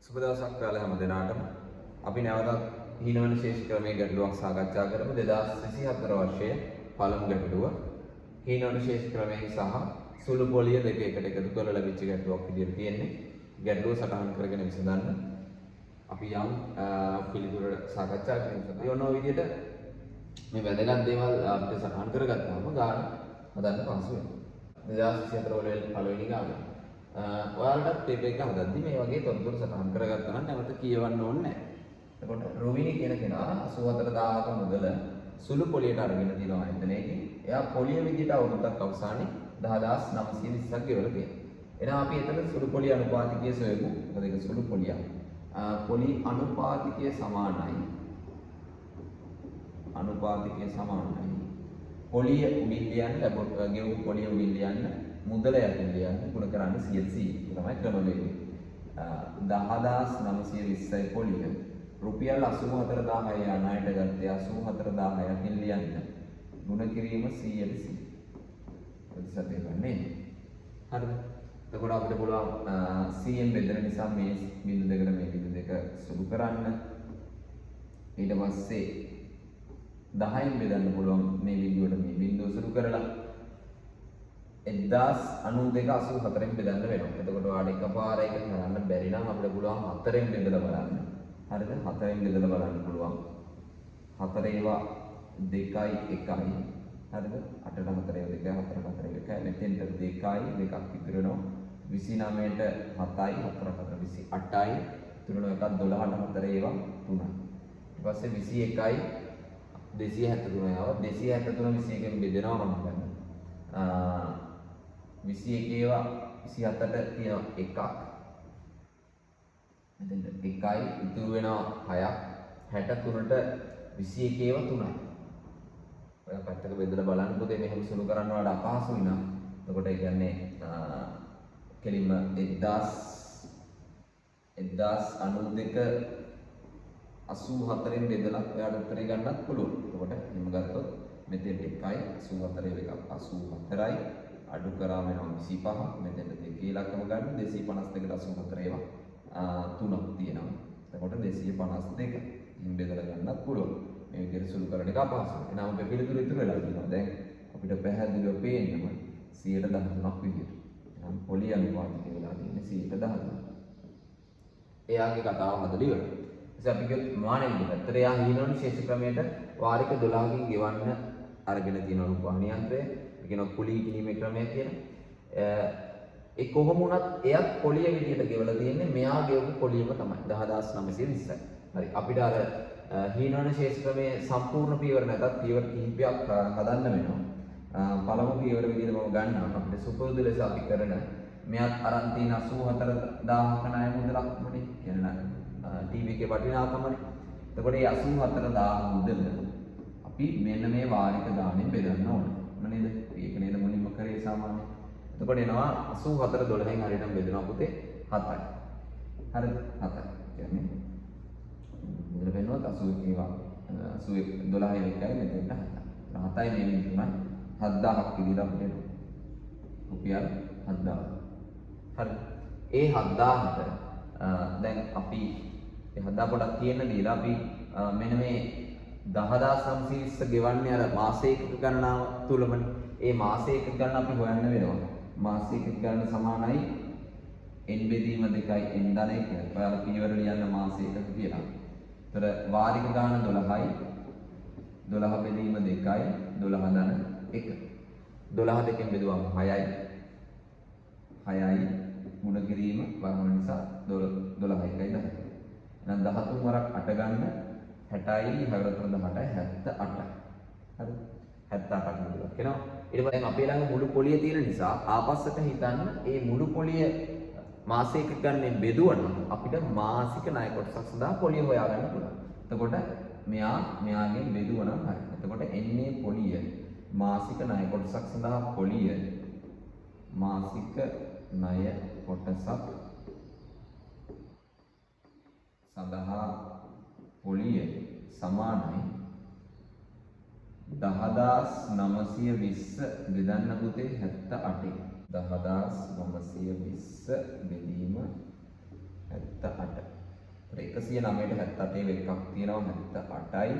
සුබ දවසක් ඔයාලා හැම දිනාටම. අපි නැවතත් හීනවන ශේෂ ක්‍රමයේ ගැටලුවක් සාකච්ඡා කරමු. 2024 වර්ෂයේ පළමු ගැටලුව. හීනවන ශේෂ ක්‍රමයෙන් සහ සුළු පොලිය දෙක එකට එකතු කරලා ලැබිච්ච ගැටලුවක් විදිහට තියෙන්නේ. ගැටලුව සටහන් කරගෙන විසඳන්න. අපි යම් පිළිතුර සාකච්ඡා කරමු. යොනෝ විදිහට මේ වැදගත් දේවල් අපිට සටහන් කරගත්තාම ගාන හදන්න පහසු වෙනවා. 2024 වල පළවෙනි ගාන. ඔයාලට ටේප් එක හදද්දි මේ වගේ තොරතුරු සටහන් කරගත්තා නම් නැවත කියවන්න ඕනේ නැහැ. එතකොට රුවිනි කියන කෙනා 84000ක මුදල සුළු පොලියට අරගෙන තියෙනවා එතනේදී. එයා පොලිය විදිහට අවුරුද්දක් අවසානයේ 10920ක් ගෙවලා තියෙනවා. එහෙනම් අපි එතන සුළු පොලිය අනුපාතිකය සොයමු. මොකද ඒක සුළු පොලියක්. පොලි අනුපාතිකය සමානයි. අනුපාතිකය සමානයි. පොලිය උඩින් ලියන්න ගෙවු පොලිය උඩින් ලියන්න මුදල යටින් ලියන්න ගුණ කරන්න 100 තමයි ක්‍රමවේදය. 10920යි පොලිය රුපියල් 84000යි අනායට ගත්තේ 84000 යටින් ලියන්න ගුණ කිරීම 100ට 100 ප්‍රතිශතය ගන්නේ. හරිද? එතකොට අපිට පුළුවන් 100න් බෙදෙන නිසා මේ බිංදු දෙකට මේ බිංදු දෙක සුළු කරන්න. ඊට පස්සේ 10න් බෙදන්න පුළුවන් මේ බිංදුවට මේ බිංදුව සුළු කරලා 109284න් බෙදන්න වෙනවා. එතකොට ඔයාලට එකපාර එක කරන්න බැරි නම් අපිට පුළුවන් 4න් බෙදලා බලන්න. හරිද? 4න් බෙදලා බලන්න පුළුවන්. 4 ඒවා 2යි 1යි. හරිද? 8ට 4 2යි 4ට 4 1යි මෙතෙන්ට 2යි 2ක් ඉතුරු වෙනවා. 29ට 7යි 4ට 4 28යි ඉතුරු වෙන එකක් 12ට 4 ඒවා 3යි. ඊට පස්සේ 21යි 273 ආවා 273 21න් බෙදෙනවා මම හිතන්නේ. 21 ඒවා 27ට තියෙනවා එකක්. මෙතෙන්ට 1යි ඉතුරු වෙනවා 6ක් 63ට 21 ඒවා 3යි. ඔය පැත්තක බෙදලා බලන්න පොතේ මෙහෙම සුළු කරන්න වඩා අපහසුයි නම් එතකොට ඒ කියන්නේ කෙලින්ම 1092 බෙදලා ඔයාලට උත්තරේ ගන්නත් පුළුවන්. එතකොට එහෙම ගත්තොත් මෙතෙන්ට 1යි 84 එකක් 84යි අඩු කරාම වෙනවා 25 මෙතෙන්ට 2 ඉලක්කම ගන්න 252ට 84 ඒවා 3ක් තියෙනවා. එතකොට 252 ඉන් බෙදලා ගන්නත් පුළුවන්. මේ විදිහට සුළු කරන එක අපහසුයි. එනනම් අපේ පිළිතුරු ඉතුරු වෙලා තියෙනවා. දැන් අපිට පැහැදිලිව පේන්නම 113ක් විදිහට. එනම් පොලි අනුපාතිකය වෙලා තියෙන්නේ 113. එයාගේ කතාව හදලා ඉවරයි. ඉතින් අපි කියත් මානෙ විදිහට. එයා හීනවන ශේෂ ක්‍රමයට වාරික 12කින් ගෙවන්න අරගෙන තියෙන රූපවාහිනී යන්ත්‍රය. ඒ කියනවා කුලී කිරීමේ ක්‍රමය කියන. ඒ කොහොම වුණත් එයත් පොලිය විදිහට ගෙවලා තියෙන්නේ මෙයා ගෙවපු පොලියම තමයි 10920යි. හරි අපිට අර හීනවන ශේෂ ක්‍රමයේ සම්පූර්ණ පියවර නැතත් පියවර කිහිපයක් හදන්න වෙනවා. පළමු පියවර විදිහට මම ගන්නවා. අපිට සුපුරුදු ලෙස අපි කරන මෙයාත් අරන් තියෙන 84000ක ණය මුදලක්මනේ කියන්නේ ටීවී එකේ වටිනාකමනේ. එතකොට මේ 84000 මුදල අපි මෙන්න මේ වාරික ගාණයෙන් බෙදන්න ඕනේ. නේද? ඒක නේද මුලින්ම කරේ සාමාන්‍යයෙන්. එතකොට එනවා 84 12න් හරියටම බෙදනවා පුතේ 7යි. හරිද? 7යි. කියන්නේ මුදල වෙනවත් 81 ඒවා 81 12යි එකයි මෙතෙන්ට 7යි මේ විදිහමයි 7000ක් විදිහට අපිට රුපියල් 7000. හරි. ඒ 7000ට දැන් අපි ඒ 7000 පොඩක් තියෙන දීලා අපි මෙන්න මේ 10920 ගෙවන්නේ අර මාසයක ගණනාව තුලමනේ. ඒ මාසයක ගණන අපි හොයන්න වෙනවා. මාසයක ගණන සමානයි n බෙදීම 2යි n ධන 1. ඔයාලා පියවර ලියන්න මාසයක කියලා. ඒතර වාරික ගාන 12යි 12 බෙදීම 2යි 12 ධන 1. 12 දෙකෙන් බෙදුවම 6යි 6යි ගුණ කිරීම වර්ග නිසා 12 1යි 10. එහෙනම් 13 වරක් 8 ගන්න 60යි 6 18යි 78යි. හරි 78ක් නේද? කියනවා. ඊට පස්සේ අපි ළඟ මුළු පොලිය තියෙන නිසා ආපස්සට හිතන්න ඒ මුළු පොලිය මාසයක ගන්න බෙදුවනම් අපිට මාසික ණය කොටසක් සඳහා පොලිය හොයාගන්න පුළුවන්. එතකොට මෙයාගෙන් බෙදුවනම් හරි. එතකොට එන්නේ පොලිය මාසික ණය කොටසක් සඳහා පොලිය මාසික ණය කොටසක් සඳහා පොලිය සමානයි 10920 බෙදන්න පුතේ 78. 10920 බෙදීම 78. 109ට 78 එකක් තියෙනවා 78යි.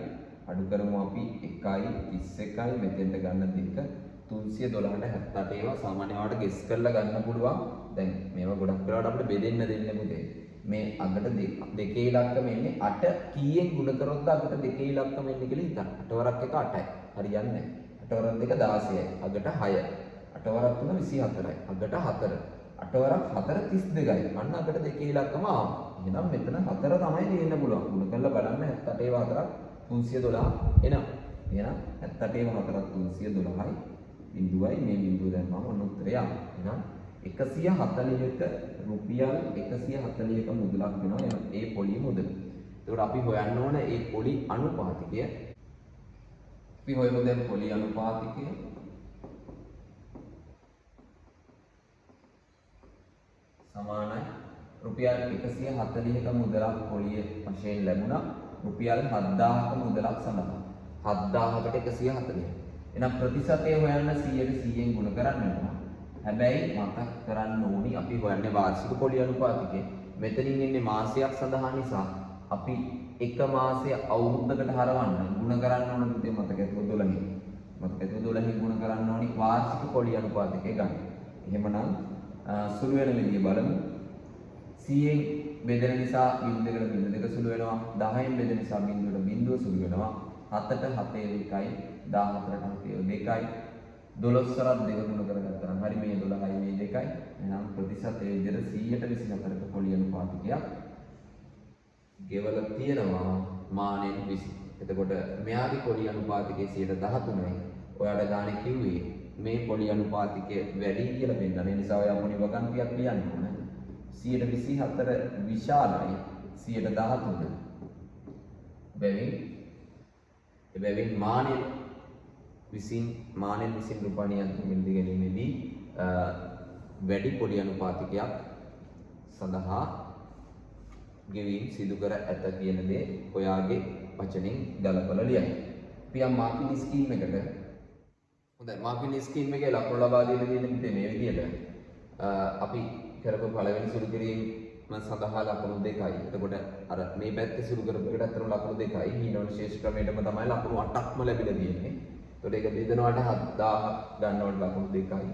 අඩු කරමු අපි 1යි 31යි මෙතෙන්ට ගන්න 2 312ට 78 ඒවා සාමාන්‍ය වාට ගෙස් කරලා ගන්න පුළුවන්. දැන් මේවා ගොඩක් වෙලාවට අපිට බෙදෙන්න දෙන්නේ පුතේ. මේ අගට දෙකේ ඉලක්කම එන්නේ 8 කීයෙන් ගුණ කරොත්ද අගට දෙකේ ඉලක්කම එන්නේ කියලා හිතන්න. 8 වරක් 1 8යි. හරියන්නේ නැහැ. 8 වරක් 2 16යි. අගට 6. 8 වරක් 3 24යි. අගට 4. 8 වරක් 4 32යි. අන්න අගට දෙකේ ඉලක්කම ආවා. එහෙනම් මෙතන 4 තමයි දෙන්න පුළුවන්. ගුණ කරලා බලන්න 78 ඒවා 4ක් 312 එනවා. එහෙනම් 78 ඒවා 4ක් 312යි. බිඳුවයි මේ බිඳුව දැම්මම ඔන්න උත්තරය ආවා. එහෙනම් 140ක රුපියල් 140ක මුදලක් වෙනවා ඒ පොලිය මුදල. ඒකට අපි හොයන්න ඕන ඒ පොලි අනුපාතිකය. අපි හොයමු දැන් පොලි අනුපාතිකය. සමානයි රුපියල් 140ක මුදලක් පොලිය වශයෙන් ලැබුණා රුපියල් 7000ක මුදලක් සඳහා. 7000කට 140. එහෙනම් ප්‍රතිශතය හොයන්න 100න් ගුණ කරන්න වෙනවා. හැබැයි මතක් කරන්න ඕනි අපි හොයන්නේ වාර්ෂික පොලි අනුපාතිකය. මෙතනින් ඉන්නේ මාසයක් සඳහා නිසා අපි එක මාසය අවුරුද්දකට හරවන්න ගුණ කරන්න ඕන පුතේ මතක ඇතුව 12. මතක ඇතුව 12 ගුණ කරන්න ඕනි වාර්ෂික පොලි අනුපාතිකය ගන්න. එහෙමනම් සුළු වෙන විදිය බලමු. 100න් බෙදෙන නිසා බිඳුවකට බිඳු දෙක සුළු වෙනවා. 10න් බෙදෙන නිසා බිඳුවට බිඳුව සුළු වෙනවා. 7ට 7 2යි 14ට 7 2යි 12 සරත් දෙක ගුණ කරගත්තා නම් හරි මේ 12යි මේ 2යි. එහෙනම් ප්‍රතිශතයේ විදිහට 124ක පොලි අනුපාතිකයක් ගෙවලා තියෙනවා මානෙන් 20. එතකොට මෙයාගේ පොලි අනුපාතිකයේ 13යි. ඔයාලා ගානේ කිව්වේ මේ පොලි අනුපාතිකය වැඩි කියලා පෙන්නන නිසා ඔයා මොනි වගන්තියක් ලියන්න ඕන. 124 විශාලයි 113. එබැවින් මානෙන් විසින් රුපියල් මිලදී ගැනීමේදී වැඩි පොලි අනුපාතිකයක් සඳහා ගෙවීම් සිදු කර ඇත කියන දේ ඔයාගේ වචනෙන් ගලපලා ලියන්න. අපි යම් මාකින් ස්කීම් එකට හොඳයි මාකින් ස්කීම් එකේ ලකුණු ලබා දෙන්න තියෙන්නේ මේ විදිහට අපි කරපු පළවෙනි සුළු කිරීම සඳහා ලකුණු 2යි. එතකොට අර මේ පැත්තේ සුළු කරපු එකට අතර ලකුණු 2යි. ඊළඟ ශේෂ ක්‍රමයටම තමයි ලකුණු 8ක්ම ලැබිලා තියෙන්නේ. එතකොට ඒක බෙදනවාට 7000 ගන්නවට ලකුණු 2යි.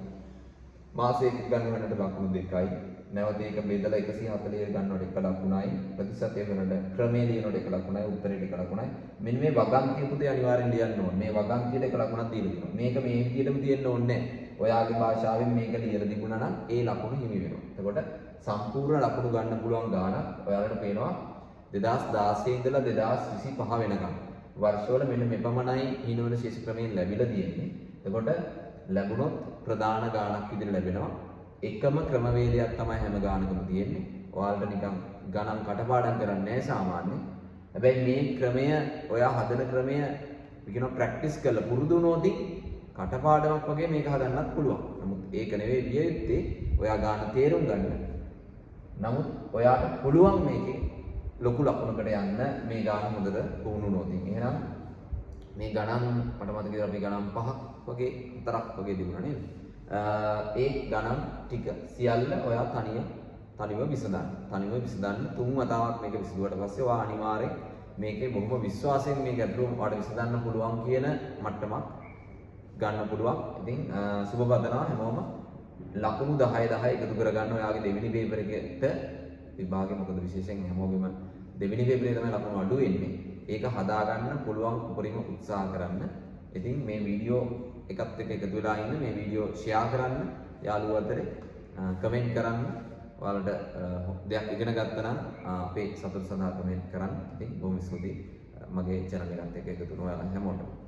මාසයක ගන්නවට ලකුණු 2යි. නැවත ඒක බෙදලා 140 ගන්නවට 1 ලකුණයි. ප්‍රතිශතය වෙනකොට ක්‍රමයේ ලියනකොට 1 ලකුණයි. උත්තරේට 1 ලකුණයි. මෙන්න මේ වගන්තිය පුතේ අනිවාර්යෙන් ලියන්න ඕනේ. මේ වගන්තියට 1 ලකුණක් දීලා තියෙනවා. මේක මේ විදිහටම තියෙන්න ඕනේ නැහැ. ඔයාගේ භාෂාවෙන් මේක ලියලා තිබුණා නම් ඒ ලකුණු හිමි වෙනවා. එතකොට සම්පූර්ණ ලකුණු ගන්න පුළුවන් ගාණක් ඔයාලට පේනවා 2016 ඉඳලා 2025 වෙනකම්. වර්ෂවල මෙන්න මෙපමණයි හිනවන ශේෂ ක්‍රමයෙන් ලැබිලා තියෙන්නේ. එතකොට ලැබුණොත් ප්‍රධාන ගාණක් විදිහට ලැබෙනවා. එකම ක්‍රමවේදයක් තමයි හැම ගානකම තියෙන්නේ. ඔයාලට නිකන් ගණන් කටපාඩම් කරන්නේ නැහැ සාමාන්‍යයෙන්. හැබැයි මේ ක්‍රමය ඔයා හදන ක්‍රමය කියනවා ප්‍රැක්ටිස් කරලා පුරුදු වුණොත් කටපාඩමක් වගේ මේක හදන්නත් පුළුවන්. නමුත් ඒක නෙවෙයි විය යුත්තේ ඔයා ගාන තේරුම් ගන්න. නමුත් ඔයාට පුළුවන් මේකේ ලොකු ලකුණකට යන්න මේ ගාන හොඳට පුහුණු වුණොත්. එහෙනම් මේ ගණන් මට මතකයි අපි ගණන් 5ක් වගේ 4ක් වගේ තිබුණා නේද? ඒ ගණන් ටික සියල්ල ඔයා තනිව විසඳන්න. තුන් වතාවක් මේක විසඳුවට පස්සේ ඔයා අනිවාර්යෙන් මේකේ බොහොම විශ්වාසයෙන් මේක අතුරු ඔයාට විසඳන්න පුළුවන් කියන මට්ටමක් ගන්න පුළුවන්. ඉතින් සුබ පතනවා හැමෝම ලකුණු 10 එකතු කරගන්න ඔයාගේ දෙවෙනි පේපර් එකට විභාගේ මොකද විශේෂයෙන් හැමෝගෙම දෙවෙනි පේපරේ තමයි ලකුණු අඩු වෙන්නේ. ඒක හදාගන්න පුළුවන් උපරිම උත්සාහ කරන්න. ඉතින් මේ වීඩියෝ එකත් එක්ක එකතු වෙලා ඉන්න මේ වීඩියෝ ෂෙයා කරන්න යාළුවෝ අතරේ කමෙන්ට් කරන්න. ඔයාලට දෙයක් ඉගෙන ගත්තා නම් අපේ සතුට සඳහා කමෙන්ට් කරන්න. ඉතින් බොහොම ස්තුතියි මගේ channel එකත් එක්ක එකතු වුණ ඔයාලා හැමෝටම.